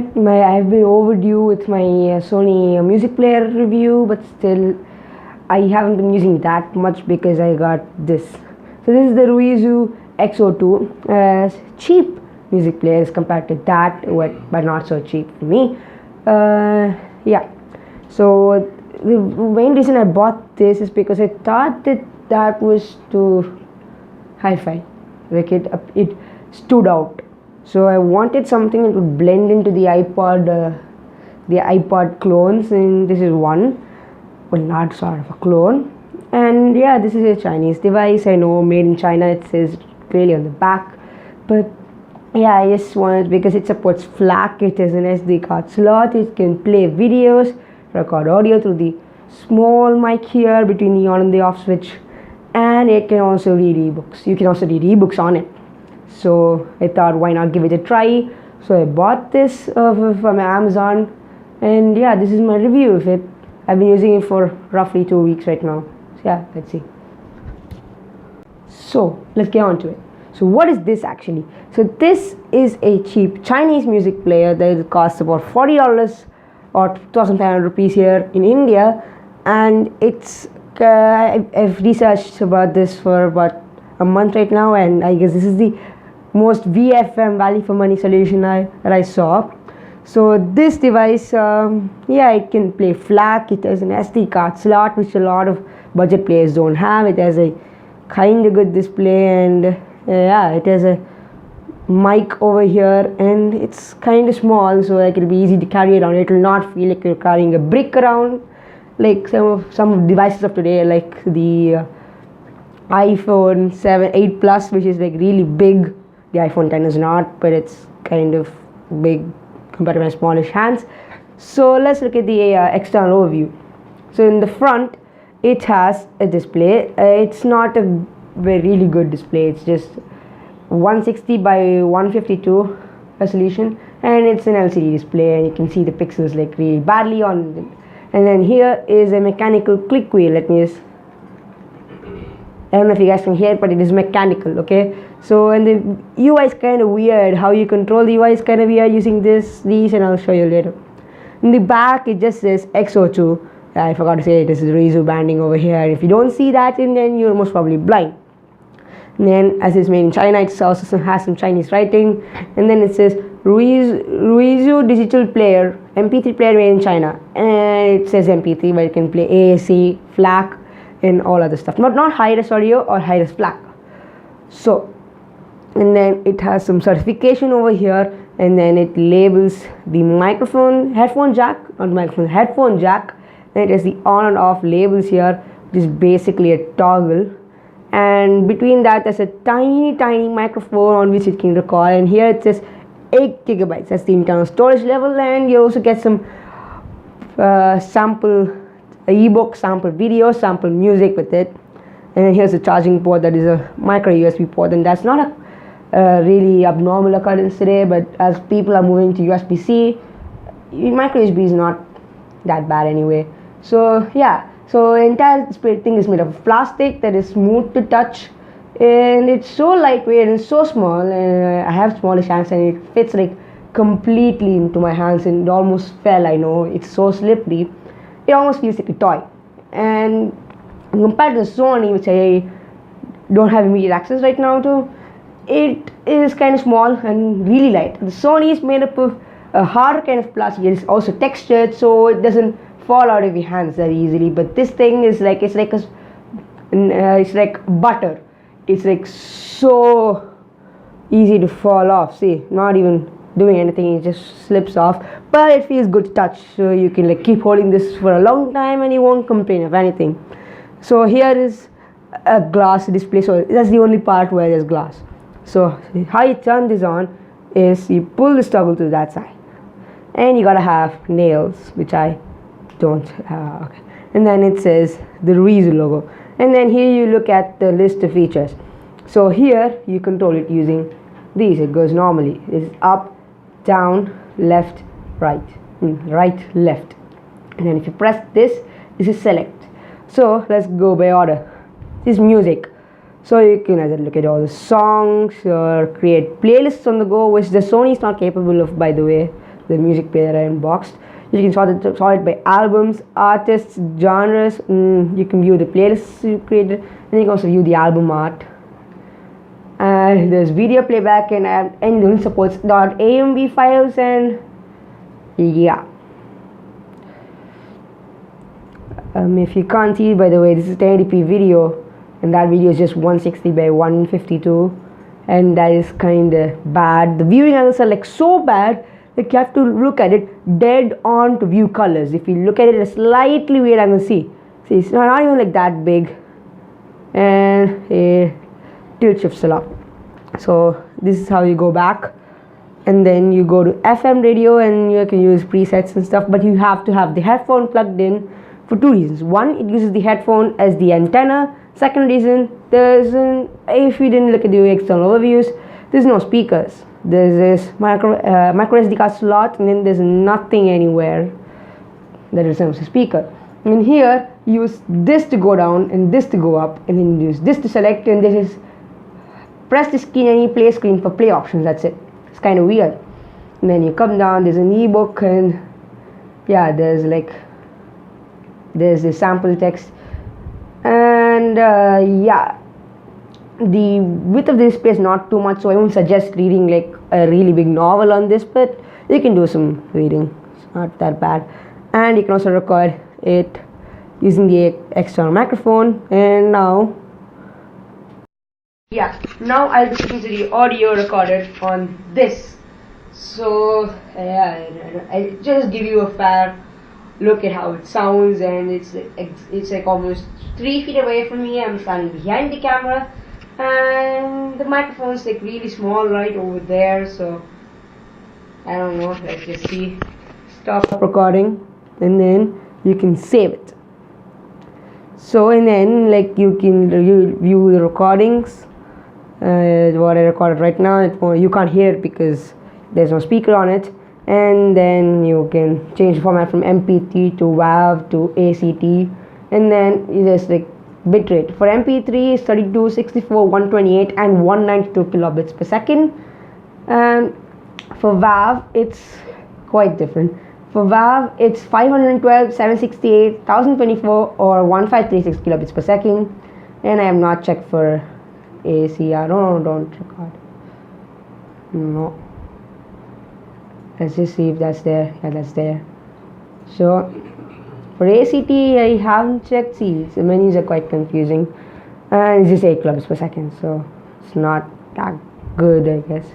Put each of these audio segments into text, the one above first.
it. I've been overdue with my Sony music player review, but still I haven't been using that much because I got this. So this is the RUIZU X02, cheap music players compared to that, but not so cheap for me. Yeah. So the main reason I bought this is because I thought that was too hi-fi, like it stood out. So I wanted something that would blend into the iPod clones, and this is one, well, not sort of a clone. And yeah, this is a Chinese device. I know, made in China. It says clearly on the back, but yeah, I just wanted because it supports FLAC. It has an SD card slot. It can play videos, record audio through the small mic here between the on and the off switch, and it can also read ebooks. You can also read ebooks on it. So I thought, why not give it a try? So I bought this from Amazon, and yeah, this is my review of it. I've been using it for roughly 2 weeks right now. So yeah, let's see. So let's get on to it. So what is this actually? So this is a cheap Chinese music player that costs about $40 or 2,500 rupees here in India, and it's I've researched about this for about a month right now, and I guess this is the most VFM, value for money solution that I saw. So this device, yeah, it can play FLAC. It has an SD card slot, which a lot of budget players don't have. It has a kind of good display, and yeah, it has a mic over here, and it's kind of small, so like it'll be easy to carry around. It will not feel like you're carrying a brick around like some devices of today, like the iPhone 8 Plus, which is like really big. The iPhone 10 is not, but it's kind of big compared to my smallish hands. So let's look at the external overview. So in the front, it has a display. It's not a really good display. It's just 160 by 152 resolution, and it's an LCD display, and you can see the pixels like really badly on it. And then here is a mechanical click wheel. Let me just, I don't know if you guys can hear it, but it is mechanical, okay? So, and the UI is kind of weird. How you control the UI is kind of weird using these, and I'll show you later. In the back, it just says X02. I forgot to say it is RUIZU branding over here. If you don't see that, then you're most probably blind. And then, as it's made in China, it also has some Chinese writing. And then it says RUIZU digital player, MP3 player made in China. And it says MP3, but it can play AAC, FLAC, and all other stuff. Not high-res audio or high-res FLAC. So, and then it has some certification over here, and then it labels the microphone, headphone jack, not microphone, headphone jack. And it has the on and off labels here, which is basically a toggle. And between that, there's a tiny microphone on which it can record. And here it says 8 gigabytes. That's the internal storage level, and you also get some sample ebook, sample video, sample music with it. And then here's a charging port that is a micro USB port, and that's not a really abnormal occurrence today. But as people are moving to USB-C, micro USB is not that bad anyway. So yeah, so the entire display thing is made of plastic that is smooth to touch, and it's so lightweight and so small. And I have smallish hands, and it fits like completely into my hands, and it almost fell. I know it's so slippery. It almost feels like a toy. And compared to the Sony, which I don't have immediate access right now to, it is kind of small and really light. The Sony is made up of a hard kind of plastic. It's also textured, so it doesn't fall out of your hands that easily. But this thing is like, it's like butter. It's like so easy to fall off. See, not even doing anything, it just slips off, but it feels good to touch, so you can like keep holding this for a long time and you won't complain of anything. So here is a glass display, so that's the only part where there's glass. So how you turn this on is you pull this toggle to that side, and you gotta have nails, which I don't have. Okay. And then it says the RUIZU logo, and then here you look at the list of features. So here you control it using these. It goes normally, it's up, down, left, right, right, left. And then if you press this is select. So let's go by order. This is music, so you can either look at all the songs or create playlists on the go, which the Sony is not capable of, by the way. the music player I unboxed. You can sort it by albums, artists, genres. You can view the playlists you created, and you can also view the album art. And there's video playback, and it supports .amv files, and yeah. If you can't see, by the way, this is 1080p video, and that video is just 160 by 152, and that is kind of bad. The viewing angles are like so bad, like you have to look at it dead on to view colors. If you look at it at a slightly weird angle, see it's not even like that big, and it tilt shifts a lot. So this is how you go back, and then you go to FM radio, and you can use presets and stuff, but you have to have the headphone plugged in for two reasons. One, it uses the headphone as the antenna. Second reason, if you didn't look at the external overviews, there's no speakers. There's this micro SD card slot, and then there's nothing anywhere that resembles a speaker. And here you use this to go down and this to go up, and then you use this to select, and this is press the screen, any play screen for play options. That's it. It's kind of weird. And then you come down, there's an ebook, and yeah, there's the sample text, and yeah, the width of the display is not too much, so I won't suggest reading like a really big novel on this, but you can do some reading. It's not that bad. And you can also record it using the external microphone. And now I'll be switching to the audio recorded on this. So I just give you a fair look at how it sounds, and it's like almost 3 feet away from me. I'm standing behind the camera, and the microphone's like really small right over there, so I don't know. Let's just see. Stop recording, and then you can save it. So, and then like you can view the recordings. What I recorded right now, you can't hear it because there's no speaker on it. And then you can change the format from MP3 to WAV to ACT, and then you just like bitrate. For MP3 it's 32, 64, 128 and 192 kilobits per second. And for WAV it's quite different. For WAV it's 512, 768, 1024 or 1536 kilobits per second. And I have not checked for ACR. Don't record. No. Let's just see if that's there. Yeah, that's there. So for ACT I haven't checked. See, the menus are quite confusing, and it's just 8 kilobits per second, so it's not that good, I guess.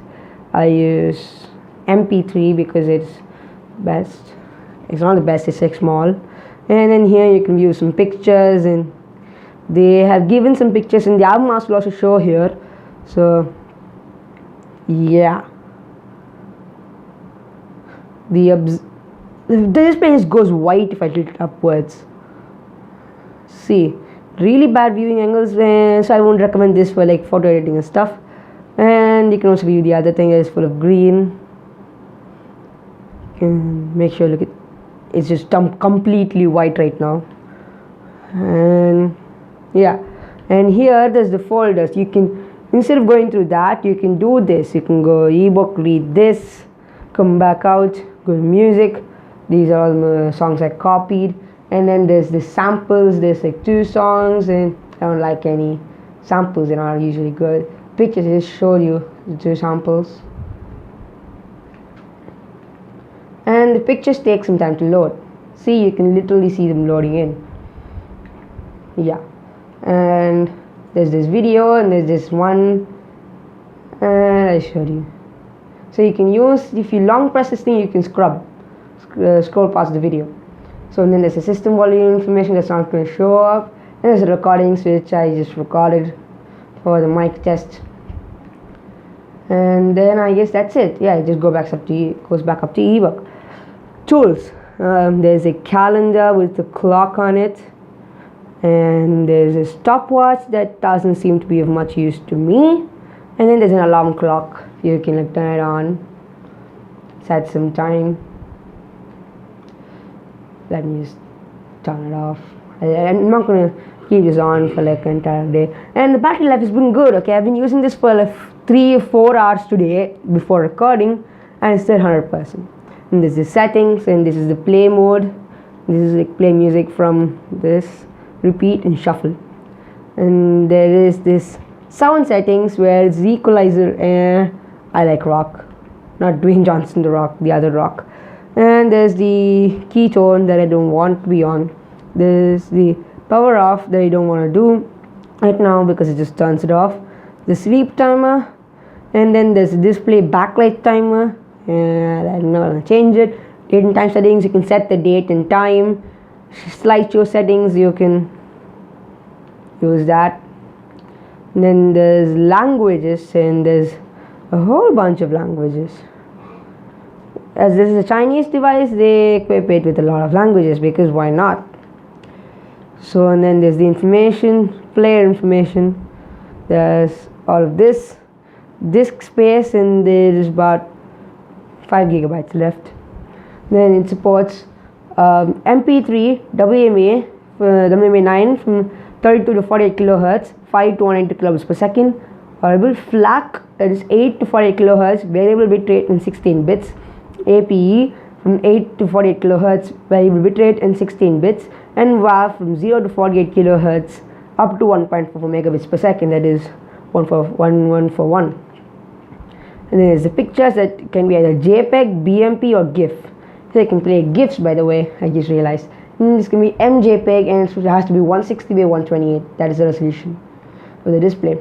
I use MP3 because it's best. It's not the best, it's like small. And then here you can view some pictures, and they have given some pictures, and the album art will also show here. So yeah, the display goes white if I tilt it upwards. See, really bad viewing angles, so I won't recommend this for like photo editing and stuff. And you can also view the other thing that is full of green. You can make sure, look at it's just completely white right now. And yeah, and here there's the folders. You can, instead of going through that, you can do this. You can go ebook, read this, come back out, go to music. These are all the songs I copied. And then there's the samples. There's like 2 songs, and I don't like any samples, they're not usually good. Pictures, I just showed you the 2 samples. And the pictures take some time to load. See, you can literally see them loading in. Yeah. And there's this video, and there's this one, and I showed you. So you can use, if you long press this thing, you can scroll past the video. So then there's a system volume information that's not going to show up, and there's a recordings which I just recorded for the mic test. And then I guess that's it. Yeah, it just goes back up to ebook. Tools. There's a calendar with the clock on it, and there's a stopwatch that doesn't seem to be of much use to me. And then there's an alarm clock. You can like turn it on, set some time. Let me just turn it off. I'm not gonna keep this on for like an entire day. And the battery life has been good. Okay, I've been using this for like 3 or 4 hours today before recording, and it's still 100%. And this is settings, and this is the play mode. This is like play music from this, repeat and shuffle. And there is this sound settings where it's the equalizer, and I like rock, not Dwayne Johnson the Rock, the other rock. And there's the key tone that I don't want to be on. There's the power off that I don't want to do right now because it just turns it off. The sleep timer, and then there's the display backlight timer, and I'm not going to change it. Date and time settings, you can set the date and time. Slideshow settings, you can use that. And then there's languages, and there's a whole bunch of languages. As this is a Chinese device, they equip it with a lot of languages because why not? So, and then there's the information, player information. There's all of this disk space, and there's about 5 gigabytes left. Then it supports MP3, WMA, WMA9 from 32 to 48 kilohertz, 5 to 192 kilobits per second. Audible FLAC, that is 8 to 48 kilohertz, variable bitrate in 16 bits. APE from 8 to 48 kilohertz, variable bitrate in 16 bits. And WAV from 0 to 48 kilohertz up to 1.44 megabits per second, that is 1 for 1. And then there's the pictures that can be either JPEG, BMP or GIF. So you can play GIFs, by the way, I just realized. And this can be MJPEG, and it has to be 160 by 128. That is the resolution for the display.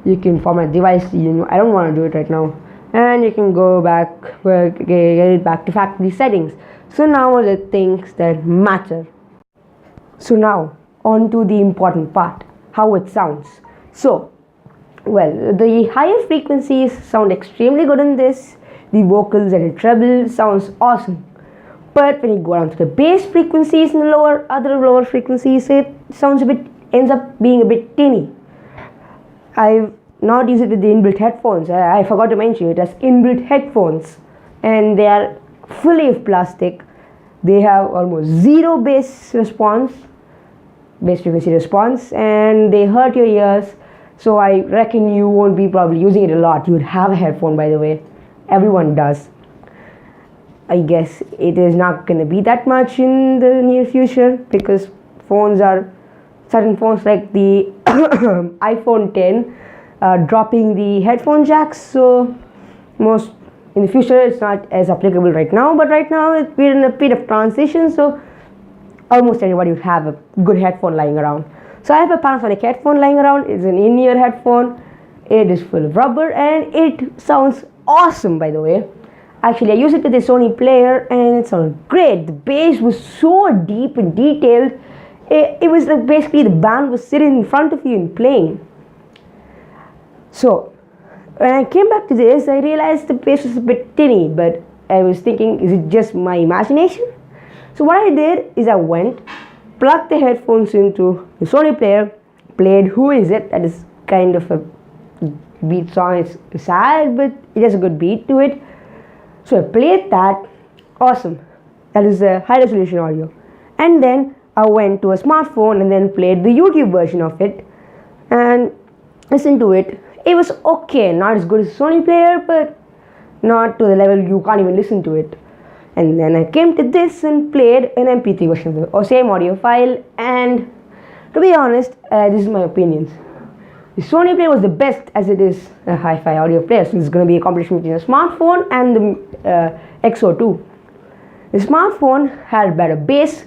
You can format device. I don't want to do it right now. And you can go back, get it back to factory settings. So now are the things that matter. So now on to the important part, how it sounds. So, well, the higher frequencies sound extremely good in this. The vocals and the treble sounds awesome. But when you go down to the bass frequencies and the other lower frequencies, it sounds ends up being a bit tinny. I've not used it with the inbuilt headphones. I forgot to mention it as inbuilt headphones, and they are fully of plastic. They have almost zero bass frequency response, and they hurt your ears. So I reckon you won't be probably using it a lot. You would have a headphone, by the way. Everyone does. I guess it is not going to be that much in the near future because certain phones like the iPhone 10 dropping the headphone jacks. So most in the future it's not as applicable right now, but right now we're in a bit of transition, so almost everybody would have a good headphone lying around. So I have a Panasonic headphone lying around. It's an in-ear headphone. It is full of rubber and it sounds awesome, by the way. Actually, I used it with a Sony player and it sounded great. The bass was so deep and detailed. It was like basically the band was sitting in front of you and playing. So when I came back to this, I realized the bass was a bit tinny, but I was thinking, is it just my imagination? So what I did is I went, plugged the headphones into the Sony player, played Who Is It? That is kind of a beat song. It's sad, but it has a good beat to it. So I played that. Awesome. That is a high resolution audio. And then I went to a smartphone and then played the YouTube version of it and listened to it. It was okay, not as good as Sony player, but not to the level you can't even listen to it. And then I came to this and played an MP3 version of the same audio file, and to be honest, this is my opinions. The Sony player was the best as it is a hi-fi audio player, so it's going to be a competition between a smartphone and the X02. The smartphone had better bass,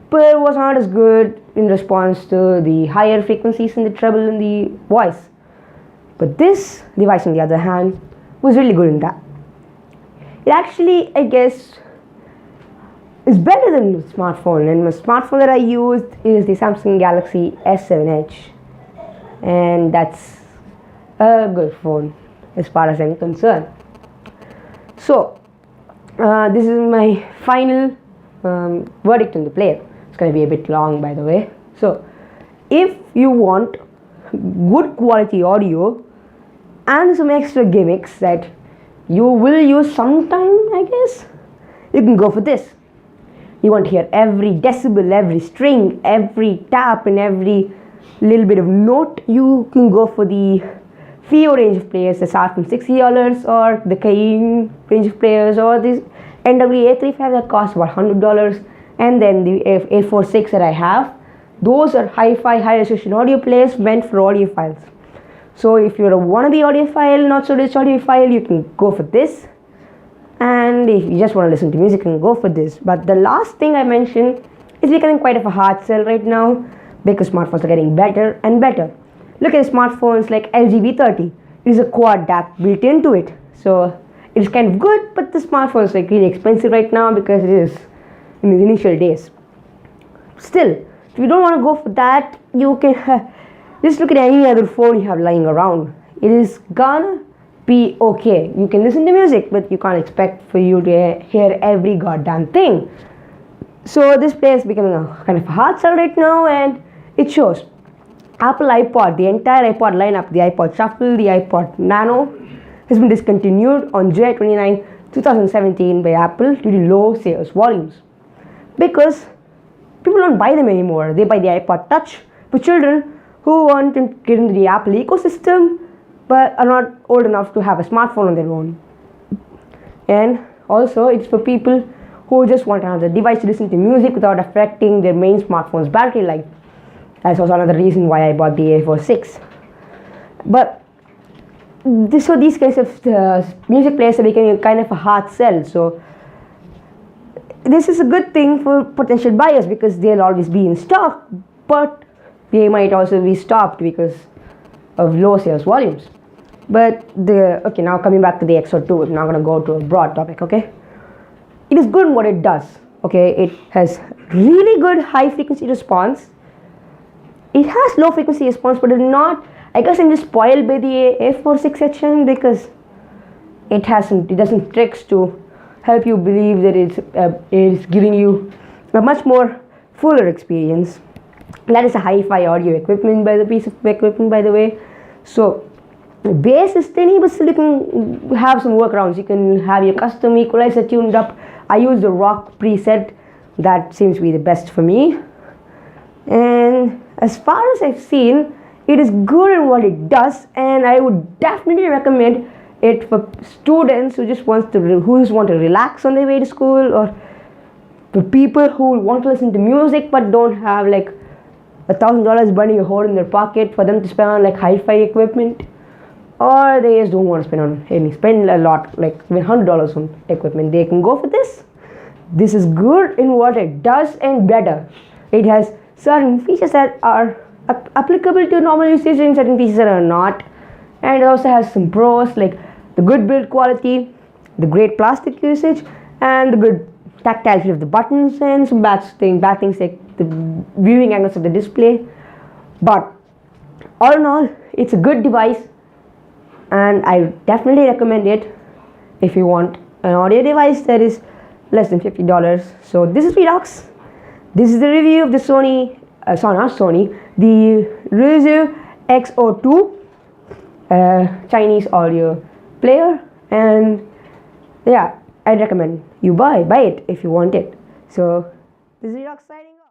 but was not as good in response to the higher frequencies in the treble and the voice. But this device, on the other hand, was really good in that. It actually, I guess, is better than the smartphone, and the smartphone that I used is the Samsung Galaxy S7 Edge, and that's a good phone as far as I'm concerned. So this is my final verdict on the player. It's going to be a bit long, by the way. So if you want good quality audio and some extra gimmicks that you will use sometime, I guess, you can go for this. You want to hear every decibel, every string, every tap and every little bit of note, you can go for the FIO range of players that start from $60, or the Caine range of players, or this NWA35 that costs about $100, and then the A46 that I have. Those are hi-fi, high-resolution audio players meant for audiophiles. So if you're a wannabe audiophile, not so rich audiophile, you can go for this. And if you just want to listen to music, you can go for this. But the last thing I mentioned is becoming quite of a hard sell right now, because smartphones are getting better and better. Look at smartphones like LG V30. It is a quad DAC built into it. So it's kind of good, but the smartphone is like really expensive right now because it is in its initial days. Still, if you don't want to go for that, you can just look at any other phone you have lying around. It is gonna be okay. You can listen to music, but you can't expect for you to hear every goddamn thing. So this player is becoming a kind of a hard sell right now, and it shows. Apple iPod, the entire iPod lineup, the iPod Shuffle, the iPod Nano, has been discontinued on July 29, 2017 by Apple due to low sales volumes. Because people don't buy them anymore. They buy the iPod Touch for children who want to get into the Apple ecosystem but are not old enough to have a smartphone on their own. And also it's for people who just want another device to listen to music without affecting their main smartphone's battery life. That's also another reason why I bought the A46. But so these kinds of music players are becoming kind of a hard sell. So this is a good thing for potential buyers because they'll always be in stock, but they might also be stopped because of low sales volumes. But now coming back to the X02, I'm not going to go to a broad topic, okay? It is good in what it does, okay? It has really good high frequency response. It has low frequency response, but it's not. I guess I'm just spoiled by the A46 section because it does some tricks to help you believe that it's giving you a much more fuller experience. That is a hi-fi audio equipment piece of equipment, by the way. So the bass is tiny, but still you can have some workarounds. You can have your custom equalizer tuned up. I use the rock preset. That seems to be the best for me. And as far as I've seen, it is good in what it does, and I would definitely recommend it for students who just want to relax on their way to school, or for people who want to listen to music but don't have like $1,000 burning a hole in their pocket for them to spend on like hi-fi equipment, or they just don't want to spend a lot, like $100 on equipment. They can go for this. This is good in what it does and better. It has certain features that are applicable to normal usage and certain features that are not, and it also has some pros like the good build quality, the great plastic usage, and the good tactile feel of the buttons, and some bad things like the viewing angles of the display. But all in all, it's a good device, and I definitely recommend it if you want an audio device that is less than $50. So this is Redox. This is the review of the the RUIZU X02 Chinese audio player, and yeah, I'd recommend you buy it if you want it. So this is Redox signing off.